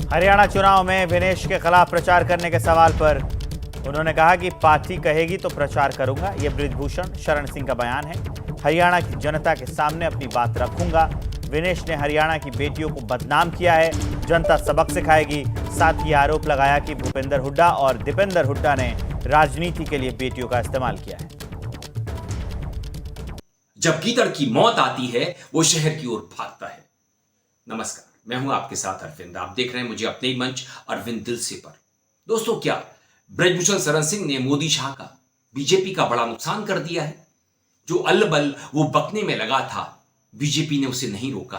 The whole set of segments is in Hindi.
हरियाणा चुनाव में विनेश के खिलाफ प्रचार करने के सवाल पर उन्होंने कहा कि पार्टी कहेगी तो प्रचार करूंगा। यह बृजभूषण शरण सिंह का बयान है। हरियाणा की जनता के सामने अपनी बात रखूंगा। विनेश ने हरियाणा की बेटियों को बदनाम किया है, जनता सबक सिखाएगी। साथ ही आरोप लगाया कि भूपेंद्र हुड्डा और दीपेंद्र हुड्डा ने राजनीति के लिए बेटियों का इस्तेमाल किया है। जब गीदड़ की मौत आती है वो शहर की ओर भागता है। नमस्कार, मैं हूं आपके साथ अरविंद। आप देख रहे हैं मुझे अपने ही मंच अरविंद दिल से पर। दोस्तों, क्या बृजभूषण शरण सिंह ने मोदी शाह का, बीजेपी का बड़ा नुकसान कर दिया है? जो अल्लबल वो बकने में लगा था, बीजेपी ने उसे नहीं रोका।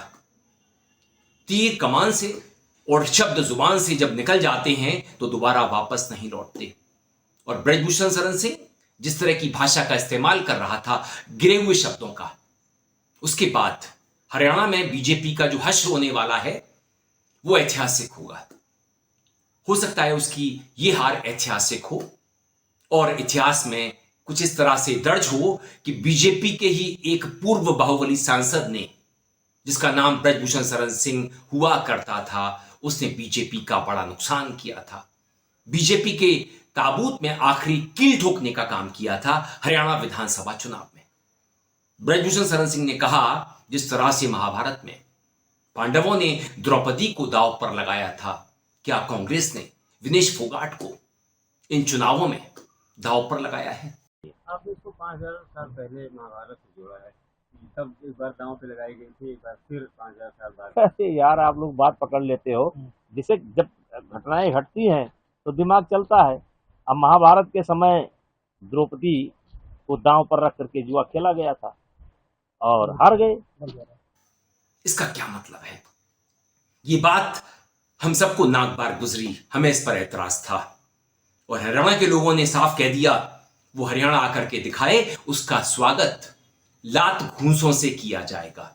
तीर कमान से और शब्द जुबान से जब निकल जाते हैं तो दोबारा वापस नहीं लौटते। और बृजभूषण शरण सिंह जिस तरह की भाषा का इस्तेमाल कर रहा था, गिरे हुए शब्दों का, उसके बाद हरियाणा में बीजेपी का जो हश्र होने वाला है वो ऐतिहासिक होगा। हो सकता है उसकी ये हार ऐतिहासिक हो और इतिहास में कुछ इस तरह से दर्ज हो कि बीजेपी के ही एक पूर्व बाहुबली सांसद ने, जिसका नाम बृजभूषण शरण सिंह हुआ करता था, उसने बीजेपी का बड़ा नुकसान किया था। बीजेपी के ताबूत में आखिरी कील ठोकने का काम किया था हरियाणा विधानसभा चुनाव में। बृजभूषण शरण सिंह ने कहा, जिस तरह से महाभारत में पांडवों ने द्रौपदी को दांव पर लगाया था, क्या कांग्रेस ने विनेश फोगाट को इन चुनावों में दांव पर लगाया है? आपने इसको 5000 साल पहले महाभारत से जोड़ा है। तब एक बार दांव पे लगाई गई थी, एक बार फिर 5000 साल बाद। ऐसे यार आप लोग बात पकड़ लेते हो। जिसे जब घटनाएं घटती हैं तो दिमाग चलता है। अब महाभारत के समय द्रौपदी को दांव पर रख करके जुआ खेला गया था और हार गए। इसका क्या मतलब है? ये बात हम सबको नाक बार गुजरी, हमें इस पर ऐतराज था और हरियाणा के लोगों ने साफ कह दिया, वो हरियाणा आकर के दिखाए, उसका स्वागत लात घूंसों से किया जाएगा।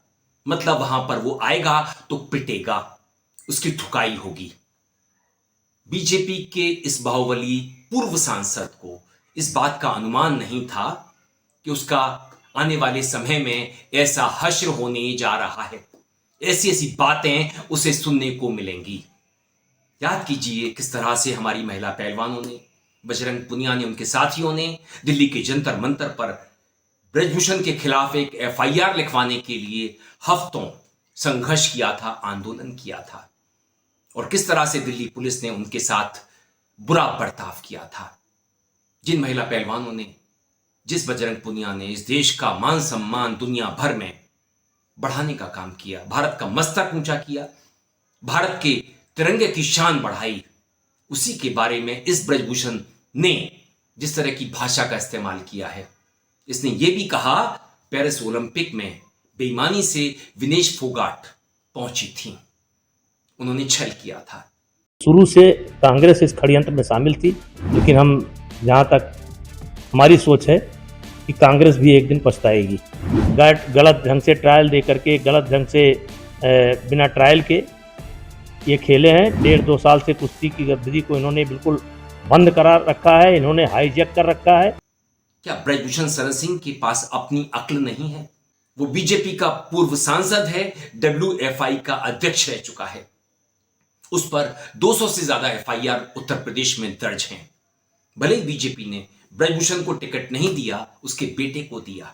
मतलब वहां पर वो आएगा तो पिटेगा, उसकी ठुकाई होगी। बीजेपी के इस बाहुबली पूर्व सांसद को इस बात का अनुमान नहीं था कि उसका आने वाले समय में ऐसा हश्र होने जा रहा है, ऐसी ऐसी बातें उसे सुनने को मिलेंगी। याद कीजिए किस तरह से हमारी महिला पहलवानों ने, बजरंग पुनिया ने, उनके साथियों ने दिल्ली के जंतर मंतर पर बृजभूषण के खिलाफ एक एफआईआर लिखवाने के लिए हफ्तों संघर्ष किया था, आंदोलन किया था, और किस तरह से दिल्ली पुलिस ने उनके साथ बुरा बर्ताव किया था। जिन महिला पहलवानों ने, जिस बजरंग पुनिया ने इस देश का मान सम्मान दुनिया भर में बढ़ाने का काम किया, भारत का मस्तक ऊंचा किया, भारत के तिरंगे की शान बढ़ाई, उसी के बारे में इस बृजभूषण ने जिस तरह की भाषा का इस्तेमाल किया है। इसने यह भी कहा, पेरिस ओलंपिक में बेईमानी से विनेश फोगाट पहुंची थी, उन्होंने छल किया था। शुरू से कांग्रेस इस षड्यंत्र में शामिल थी, लेकिन हम जहाँ तक हमारी सोच है कि कांग्रेस भी एक दिन पछताएगी। गलत ढंग से ट्रायल दे करके, गलत ढंग से बिना ट्रायल के ये खेले हैं। 1.5-2 साल से कुश्ती की गतिविधि को इन्होंने बिल्कुल बंद करा रखा है, इन्होंने हाईजैक कर रखा है। क्या बृजभूषण शरण सिंह के पास अपनी अक्ल नहीं है? वो बीजेपी का पूर्व सांसद है, WFI का अध्यक्ष रह चुका है, उस पर 200 से ज्यादा एफआईआर उत्तर प्रदेश में दर्ज हैं। भले ही बीजेपी ने बृजभूषण को टिकट नहीं दिया, उसके बेटे को दिया,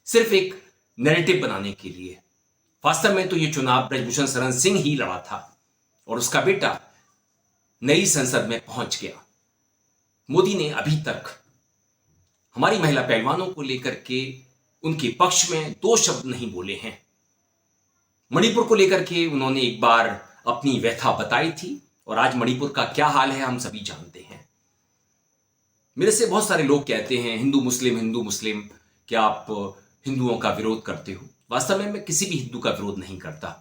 सिर्फ एक नैरेटिव बनाने के लिए। वास्तव में तो यह चुनाव बृजभूषण शरण सिंह ही लड़ा था और उसका बेटा नई संसद में पहुंच गया। मोदी ने अभी तक हमारी महिला पहलवानों को लेकर के उनके पक्ष में 2 शब्द नहीं बोले हैं। मणिपुर को लेकर के उन्होंने एक बार अपनी व्यथा बताई थी और आज मणिपुर का क्या हाल है हम सभी जानते हैं। मेरे से बहुत सारे लोग कहते हैं, हिंदू मुस्लिम, क्या आप हिंदुओं का विरोध करते हो? वास्तव में मैं किसी भी हिंदू का विरोध नहीं करता।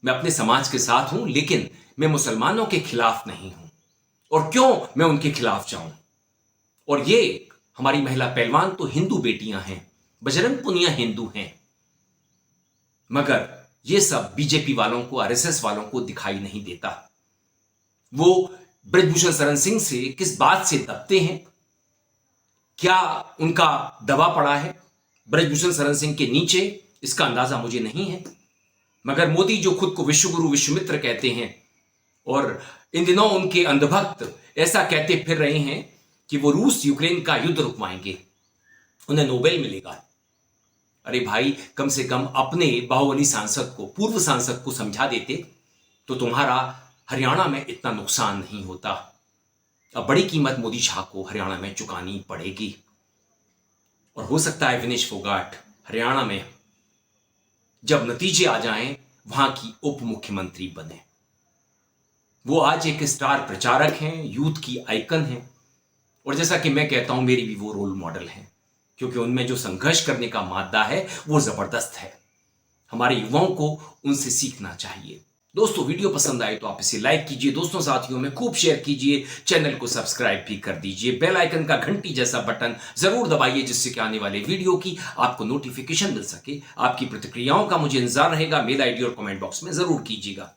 मैं अपने समाज के साथ हूं, लेकिन मैं मुसलमानों के खिलाफ नहीं हूं। और क्यों मैं उनके खिलाफ जाऊं? और ये हमारी महिला पहलवान तो हिंदू बेटियां हैं, बजरंग पुनिया हिंदू हैं, मगर ये सब बीजेपी वालों को, आरएसएस वालों को दिखाई नहीं देता। वो बृजभूषण शरण सिंह से किस बात से दबते हैं? क्या उनका दबा पड़ा है बृजभूषण शरण सिंह के नीचे? इसका अंदाजा मुझे नहीं है, मगर मोदी जो खुद को विश्वगुरु विश्वमित्र कहते हैं और इन दिनों उनके अंधभक्त ऐसा कहते फिर रहे हैं कि वो रूस यूक्रेन का युद्ध रुकवाएंगे, उन्हें नोबेल मिलेगा। अरे भाई, कम से कम अपने बाहुबली सांसद को, पूर्व सांसद को समझा देते तो तुम्हारा हरियाणा में इतना नुकसान नहीं होता। अब बड़ी कीमत मोदी शाह को हरियाणा में चुकानी पड़ेगी और हो सकता है विनेश फोगाट हरियाणा में जब नतीजे आ जाएं वहां की उप मुख्यमंत्री बने। वो आज एक स्टार प्रचारक हैं, यूथ की आइकन हैं और जैसा कि मैं कहता हूं मेरी भी वो रोल मॉडल हैं, क्योंकि उनमें जो संघर्ष करने का मादा है वो जबरदस्त है। हमारे युवाओं को उनसे सीखना चाहिए। दोस्तों, वीडियो पसंद आए तो आप इसे लाइक कीजिए, दोस्तों साथियों में खूब शेयर कीजिए, चैनल को सब्सक्राइब भी कर दीजिए, बेल आइकन का घंटी जैसा बटन जरूर दबाइए जिससे कि आने वाले वीडियो की आपको नोटिफिकेशन मिल सके। आपकी प्रतिक्रियाओं का मुझे इंतजार रहेगा, मेल आईडी और कमेंट बॉक्स में जरूर कीजिएगा।